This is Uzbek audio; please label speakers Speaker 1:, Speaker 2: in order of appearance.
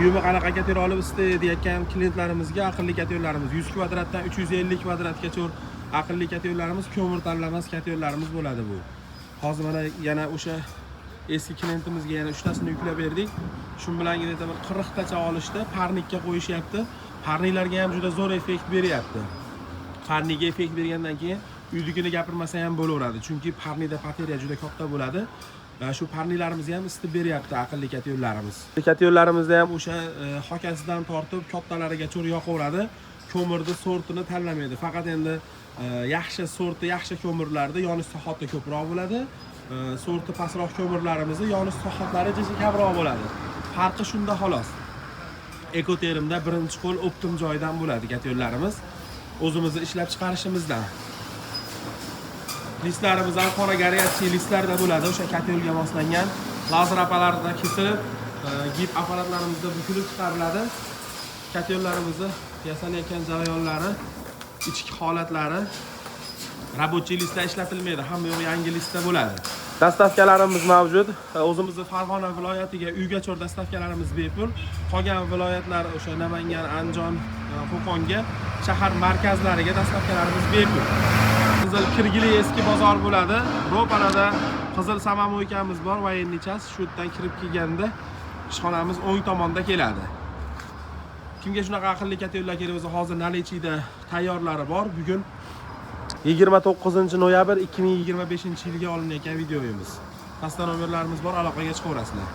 Speaker 1: Uyumu qanaqa kater olib istayotgan klientlarimizga aqlli katerlarimiz 100 kvadratdan 350 kvadratgacha aqlli katerlarimiz ko'mir tanlamas katerlarimiz bo'ladi bu. Hozir mana yana o'sha eski klientimizga yana 3 tasini yuklab berdik. Shu bilan bir 40 tacha olishda parnikka qo'yishyapti. Parniklarga ham juda zo'r effekt beryapti. Parniga effekt bergandan keyin uyligini gapirmasa ham bo'laveradi. Chunki parnida bateriya juda katta bo'ladi. Shu parnilarimizni ham isitib beryapti aqlli katerlarimiz. Katerlarimizda ham o'sha hokasidan tortib kattalariga cho'r yoqaveradi. Ko'mirni sortini tanlamaydi. Faqat endi yaxshi sorti, yaxshi ko'mirlarda yonish sohati ko'proq bo'ladi. Sorti pastroq ko'mirlarimizda yonish sohatlari kamroq bo'ladi. Farqi shunda xolos. Ekoterimda birinchi qo'l optim joydan bo'ladi katerlarimiz. O'zimizni ishlab chiqarishimizdan. Listlarimiz ham qora горячий listlarda bo'ladi. O'sha katerga moslangan lazer apparatida kesilib, gip apparatlarimizda bukilib chiqariladi. Katerlarimizni yasalayotgan jarayonlari, ichki holatlari рабочий listda ishlatilmaydi. Hamma yo'q yangi listda bo'ladi. Dastavkalarimiz mavjud. O'zimizning Farg'ona viloyatiga uygacha dastavkalarimiz bepul. Qolgan viloyatlar o'sha Namangan, Andijon, Qo'qonga, shahar markazlariga dastavkalarimiz bepul. Qizil Kirgili eski bozor bo'ladi. Ro'parada qizil samomoykamiz bor, voyenniy chas. Shu yerdan kirib kelganda ishxonamiz o'ng tomonda keladi. Kimga shunaqa aqlli katerlar kerak bo'lsa, hozir Nalichida tayyorlari bor. Bugun 29 noyabr 2025 yilga olinayotgan videoyimiz. Pastda nomerlarimiz bor, aloqaga chiqaverasizlar.